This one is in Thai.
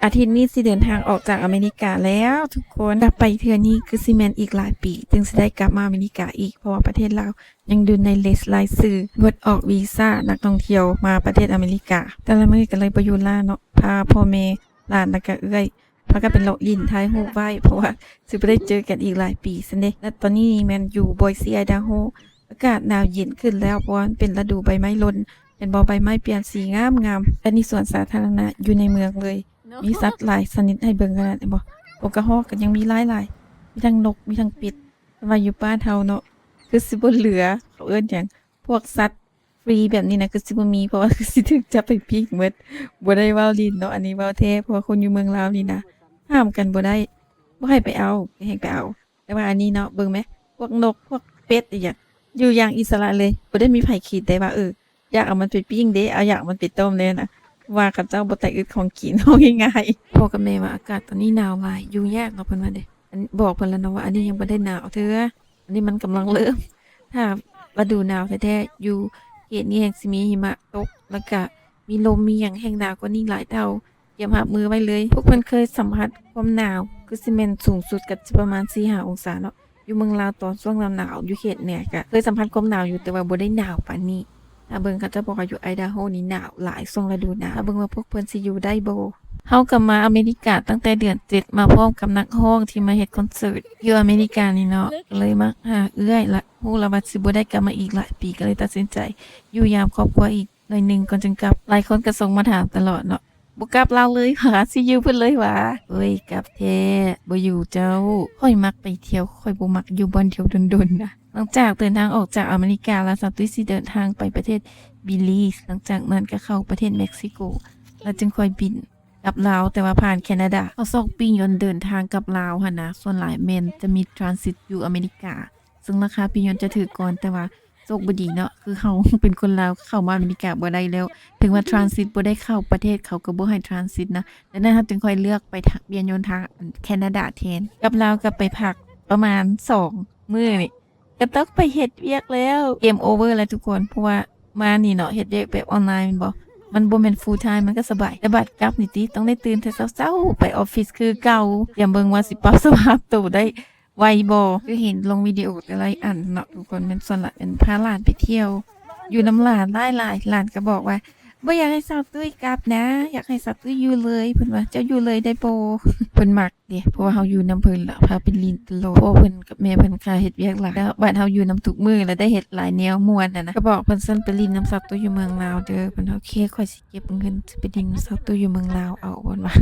อาทิตย์นี้สิเดินทางออกจากอเมริกาแล้วทุกคนกลับไปเทื่อนี้คือสิแม่นอีกหลายปีจึงสิได้กลับมาอเมริกาอีกเพราะว่าประเทศลาวยังอยู่ในลิสต์รายชื่องดออกวีซ่านักท่องเที่ยวมาประเทศอเมริกาแต่ละมื้อก็เลยบ่อยู่ลาวเนาะพาพ่อแม่หลานแล้วก็เอื้อยพากันเป็นเลาะลิ้นถ่ายรูปไว้เพราะว่าสิบ่ได้เจอกันอีกหลายปีซั่นเด้และตอนนี้แม่นอยู่บอยซีไอดาโฮอากาศหนาวเย็นขึ้นแล้วเพราะว่ามันเป็นฤดูใบไม้หล่นเป็นบ่อใบไม้เปลี่ยนสีงามๆและนี่สวนสาธารณะอยู่ในเมืองเลย มีสัตว์หลายชนิดให้เบิ่งขนาดนี้บ่พวกกระรอกก็ยังมีหลายๆมีทั้งนกมีทั้งเป็ดแต่ว่าอยู่บ้านเฮาเนาะคือสิบ่เหลือเขาเอิ้นหยังพวกสัตว์ฟรีแบบนี้นะคือสิบ่มีเพราะว่าคือสิถูกจับไปปิ้งหมดบ่ได้เว้าลิ้นเนาะอันนี้เว้าแท้เพราะว่าคนอยู่เมืองลาวนี่นะห้ามกันบ่ได้บ่ให้ไปเอาให้ไปเอาแต่ว่าอันนี้เนาะเบิ่งไหมพวกนกพวกเป็ดอีหยังอยู่อย่างอิสระเลยบ่ได้มีไผคิดได้ว่าอยากเอามันไปปิ้งเด้เอาอยากเอามันไปต้มเด้นะ ว่าเขาเจ้าบ่แต่อึดของกินเอาง่ายๆพ่อกับแม่ว่าอากาศตอนนี้หนาวหลายอยู่ยากเนาะเพิ่นว่าเด้อันบอกเพิ่นแล้วเนาะว่าอันนี้ยังบ่ได้หนาวเด้ออันนี้มันกำลังเริ่มถ้าฤดูหนาวแท้ๆอยู่เขตนี้แฮ่งสิมีหิมะตกแล้วก็มีลมมีหยังแฮ่งหนาวกว่านี้หลายเท่าเตรียมรับมือไว้เลยพวกเพิ่นเคยสัมผัสความหนาวคือสิแม่นสูงสุดก็สิประมาณ 4-5 องศาเนาะอยู่เมืองลาวตอนช่วงหนาวๆอยู่เขตเนี่ยก็เคยสัมผัสความหนาวอยู่แต่ว่าบ่ได้หนาวปานนี้ ถ้าเบิ่งเขาจะบอกว่าอยู่ไอดาโฮนี่หนาวหลายช่วงฤดูหนาวถ้าเบิ่งว่าพวกเพิ่นสิอยู่ได้บ่เฮากลับมาอเมริกาตั้งแต่เดือน7มาพร้อมกับนักร้องที่มาเฮ็ดคอนเสิร์ตอยู่อเมริกานี่เนาะเลยมาหาเอื้อยละฮู้แล้วว่าสิบ่ได้กลับมาอีกหลายปีก็เลยตัดสินใจอยู่ยามครอบครัวอีกหน่อยหนึงก่อนจึงกลับหลายคนก็ส่งมาถามตลอดเนาะบ่กลับลาวเลยหาสิอยู่เพิ่นเลยหว่าเอ้ยกลับแท้บ่อยู่เจ้าค่อยมักไปเที่ยวค่อยบ่มักอยู่บ่อนเที่ยวดนๆนะหลังจากเดินทางออกจากอเมริกาแล้วสาวตุ้ยสิเดินทางไปประเทศ บิลีสหลังจากนั้นก็เข้าประเทศเม็กซิโกแล้วจึงค่อยบินกลับลาวแต่ว่าผ่านแคนาดาเอา2 ปียนต์เดินทางกลับลาวหั่นนะส่วนหลายแม่นจะมีทรานสิตอยู่อเมริกาซึ่งราคาปียนต์จะถูกก่อนแต่ว่าโชคบ่ดีเนาะคือเฮา เป็นคนลาวเข้ามาอเมริกาบ่ได้แล้วถึงว่าทรานสิตบ่ได้เข้าประเทศเขาก็บ่ให้ทรานสิตนะดังนั้นเราจึงค่อยเลือกไปทางเปลี่ยนยนต์ทางแคนาดาแทนกลับลาวก็ไปพักประมาณ2 มื้อนี่ก็ต้องไปเฮ็ดเวียกแล้วเกมโอเวอร์แล้วทุกคนเพราะว่ามานี่เนาะเฮ็ดเวียกแบบออนไลน์แม่นบ่มันบ่แม่น full time มันก็สบายแต่บัดกลับนี่ติต้องได้ตื่นแต่เช้าๆไปออฟฟิศคือเก่าอย่าเบิ่งว่าสิปรับสภาพตัวได้ไวบ่คือเห็นลงวิดีโอแต่ละอันเนาะทุกคนแม่นส่วนหลายเป็นพาหลานไปเที่ยวอยู่นำหลานหลายๆหลานก็บอกว่าบ่อยากให้สาวตุ้ยกลับนะอยากให้สาวตุ้ยอยู่เลยเพิ่นว่าเจ้าอยู่เลยได้บ่ เพิ่นมักเด้เพราะว่าเฮาอยู่นำเพิ่นล่ะพาไปลินตลอดพ่อเพิ่นกับแม่เพิ่นค่าเฮ็ดเวียกหลายแล้วบัดเฮาอยู่นำทุกมื้อแล้วได้เฮ็ดหลายแนวม่วนนะก็บอกเพิ่นซั่นไปลินนำสาวตุ้ยอยู่เมืองลาวเด้อเพิ่นโอเคข้อยสิเก็บเงินสิไปลินนำสาวตุ้ยอยู่เมืองลาวเอาเพิ่นว่า